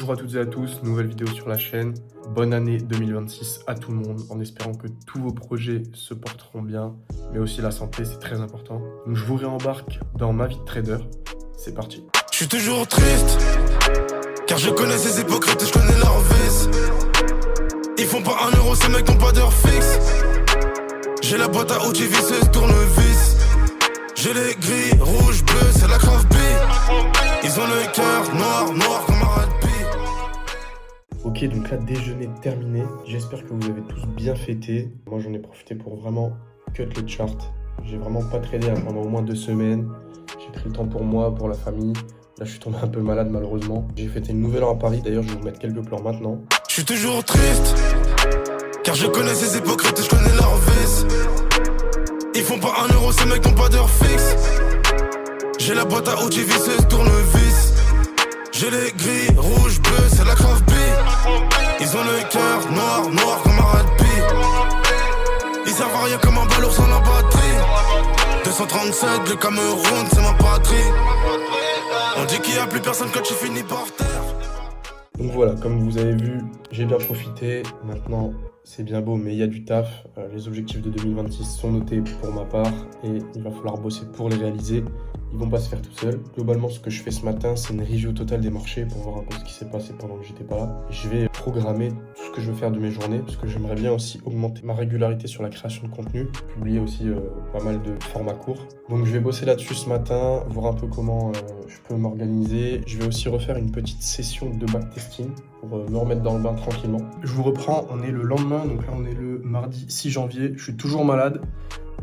Bonjour à toutes et à tous, nouvelle vidéo sur la chaîne. Bonne année 2026 à tout le monde, en espérant que tous vos projets se porteront bien, mais aussi la santé, c'est très important. Donc je vous réembarque dans ma vie de trader. C'est parti. Je suis toujours triste, car je connais ces hypocrites et je connais leur vice. Ils font pas 1 euro, ces mecs n'ont pas d'heure fixe. J'ai la boîte à outils visseuse, tournevis. J'ai les gris, rouge, bleu, c'est la craft beat. Ils ont le cœur noir, noir comme un rugby. Ok, donc là, déjeuner terminé. J'espère que vous avez tous bien fêté. Moi, j'en ai profité pour vraiment cut le chart. J'ai vraiment pas tradé pendant au moins 2 semaines. J'ai pris le temps pour moi, pour la famille. Là, je suis tombé un peu malade, malheureusement. J'ai fêté une nouvelle an à Paris. D'ailleurs, je vais vous mettre quelques plans maintenant. Je suis toujours triste, car je connais ces hypocrites et je connais leur vice. Ils font pas 1 euro, ces mecs n'ont pas d'heure fixe. J'ai la boîte à outils visseuse, tournevis. J'ai les gris, rouge, bleu, c'est la craft beat. Ils ont le cœur noir, noir comme un rugby. Ils servent à rien comme un balourd sans la batterie. 237, le Cameroun, c'est ma patrie. On dit qu'il y a plus personne quand tu finis par terre. Donc voilà, comme vous avez vu, j'ai bien profité. Maintenant, c'est bien beau, mais il y a du taf. Les objectifs de 2026 sont notés pour ma part et il va falloir bosser pour les réaliser. Ils vont pas se faire tout seuls. Globalement, ce que je fais ce matin, c'est une review totale des marchés pour voir un peu ce qui s'est passé pendant que j'étais pas là. Je vais programmer tout ce que je veux faire de mes journées parce que j'aimerais bien aussi augmenter ma régularité sur la création de contenu, publier aussi pas mal de formats courts. Donc je vais bosser là-dessus ce matin, voir un peu comment je peux m'organiser. Je vais aussi refaire une petite session de backtesting pour me remettre dans le bain tranquillement. Je vous reprends, on est le lendemain, donc là on est le mardi 6 janvier. Je suis toujours malade.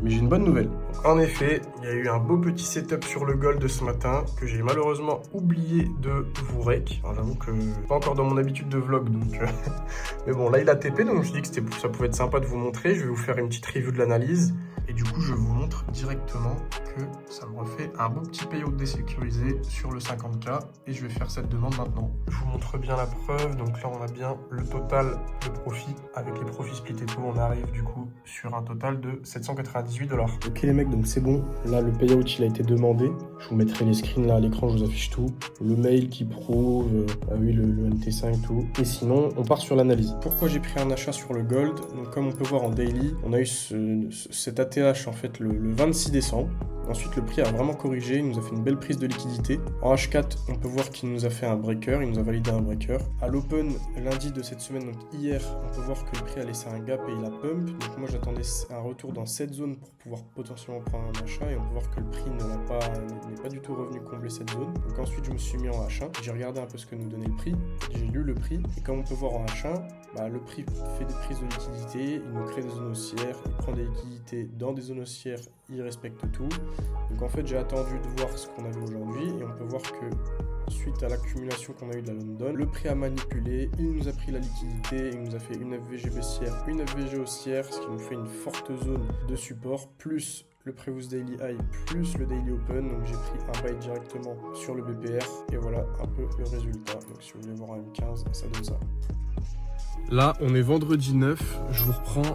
Mais j'ai une bonne nouvelle. Donc, en effet, il y a eu un beau petit setup sur le gold de ce matin que j'ai malheureusement oublié de vous rec. J'avoue que pas encore dans mon habitude de vlog, donc mais bon, là il a TP, donc je me suis dit que ça pouvait être sympa de vous montrer. Je vais vous faire une petite review de l'analyse et du coup je vous montre directement que ça me refait un beau petit payout désécurisé sur le 50K et je vais faire cette demande maintenant. Je vous montre bien la preuve. Donc là on a bien le total de profit avec les profits split et tout. On arrive du coup sur un total de 798 $. Ok les mecs, donc c'est bon. Là le payout il a été demandé. Je vous mettrai les screens là à l'écran, je vous affiche tout. Le mail qui prouve, oui le MT5 tout. Et sinon on part sur l'analyse. Pourquoi j'ai pris un achat sur le gold? Donc comme on peut voir en daily, on a eu cet ATH en fait le 26 décembre. Ensuite, le prix a vraiment corrigé, il nous a fait une belle prise de liquidité. En H4, on peut voir qu'il nous a fait un breaker, il nous a validé un breaker. À l'open, lundi de cette semaine, donc hier, on peut voir que le prix a laissé un gap et il a pump. Donc moi, j'attendais un retour dans cette zone pour pouvoir potentiellement prendre un achat. Et on peut voir que le prix n'est pas du tout revenu combler cette zone. Donc ensuite, je me suis mis en H1. J'ai regardé un peu ce que nous donnait le prix. J'ai lu le prix. Et comme on peut voir en H1, le prix fait des prises de liquidité, il nous crée des zones haussières, il prend des liquidités dans des zones haussières, il respecte tout. Donc en fait j'ai attendu de voir ce qu'on avait aujourd'hui et on peut voir que suite à l'accumulation qu'on a eu de la London, le prix a manipulé, il nous a pris la liquidité, il nous a fait une FVG baissière, une FVG haussière, ce qui nous fait une forte zone de support, plus le Previous Daily High, plus le Daily Open. Donc j'ai pris un buy directement sur le BPR et voilà un peu le résultat. Donc si vous voulez voir un M15, ça donne ça. Là, on est vendredi 9, je vous reprends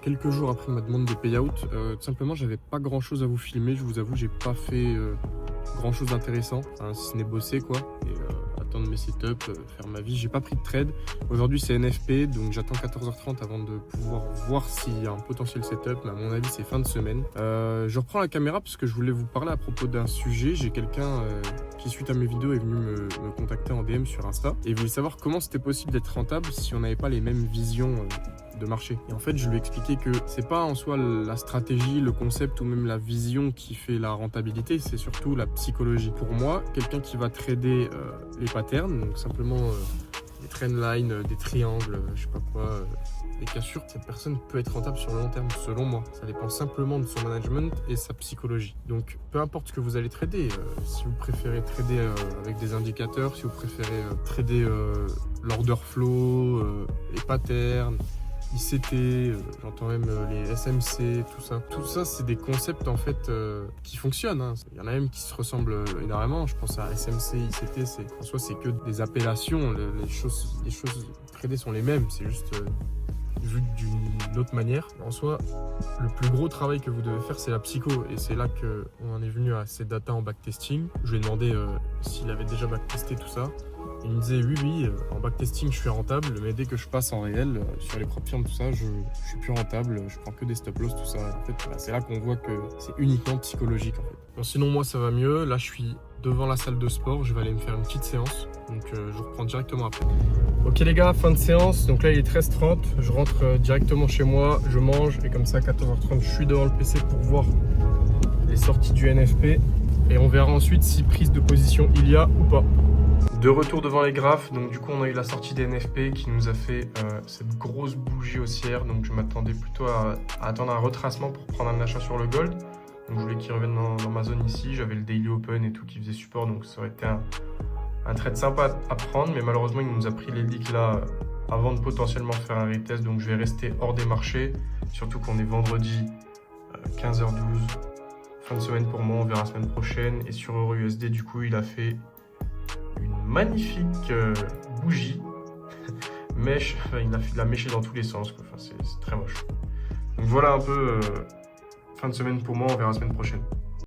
quelques jours après ma demande de payout. Tout simplement, j'avais pas grand chose à vous filmer, je vous avoue, j'ai pas fait grand chose d'intéressant, si ce n'est bosser quoi, et attendre mes setups, faire ma vie. J'ai pas pris de trade. Aujourd'hui, c'est NFP, donc j'attends 14h30 avant de pouvoir voir s'il y a un potentiel setup, mais à mon avis, c'est fin de semaine. Je reprends la caméra parce que je voulais vous parler à propos d'un sujet. J'ai quelqu'un qui, suite à mes vidéos, est venu me contacter en DM sur Insta et voulait savoir comment c'était possible d'être rentable si on n'avait pas les mêmes visions de marché. Et en fait, je lui ai expliqué que c'est pas en soi la stratégie, le concept ou même la vision qui fait la rentabilité, c'est surtout la psychologie. Pour moi, quelqu'un qui va trader les patterns, donc simplement des trendlines, des triangles, je sais pas quoi, des cassures, cette personne peut être rentable sur le long terme, selon moi. Ça dépend simplement de son management et sa psychologie. Donc, peu importe ce que vous allez trader, si vous préférez trader avec des indicateurs, si vous préférez trader l'order flow, les patterns, ICT, j'entends même les SMC, tout ça c'est des concepts en fait qui fonctionnent. Il y en a même qui se ressemblent énormément. Je pense à SMC, ICT, en soi c'est que des appellations. Les choses tradées sont les mêmes, c'est juste vu d'une autre manière. En soi, le plus gros travail que vous devez faire, c'est la psycho. Et c'est là qu'on en est venu à ces data en backtesting. Je lui ai demandé s'il avait déjà backtesté tout ça. Il me disait oui, en backtesting je suis rentable, mais dès que je passe en réel, sur les propres firmes, tout ça, je suis plus rentable, je prends que des stop loss, tout ça. En fait, voilà, c'est là qu'on voit que c'est uniquement psychologique en fait. Bon, sinon moi ça va mieux, là je suis devant la salle de sport, je vais aller me faire une petite séance, donc je vous reprends directement après. Ok les gars, fin de séance, donc là il est 13h30, je rentre directement chez moi, je mange et comme ça à 14h30 je suis devant le PC pour voir les sorties du NFP et on verra ensuite si prise de position il y a ou pas. De retour devant les graphes, donc du coup on a eu la sortie des NFP qui nous a fait cette grosse bougie haussière, donc je m'attendais plutôt à attendre un retracement pour prendre un achat sur le gold. Donc je voulais qu'il revienne dans ma zone ici, j'avais le daily open et tout qui faisait support, donc ça aurait été un trade sympa à prendre, mais malheureusement il nous a pris les leaks là avant de potentiellement faire un retest, donc je vais rester hors des marchés, surtout qu'on est vendredi 15h12, fin de semaine pour moi, on verra la semaine prochaine. Et sur EURUSD du coup il a fait une magnifique bougie, mèche, il a méché dans tous les sens, quoi. Enfin, c'est très moche. Donc voilà un peu fin de semaine pour moi, on verra la semaine prochaine.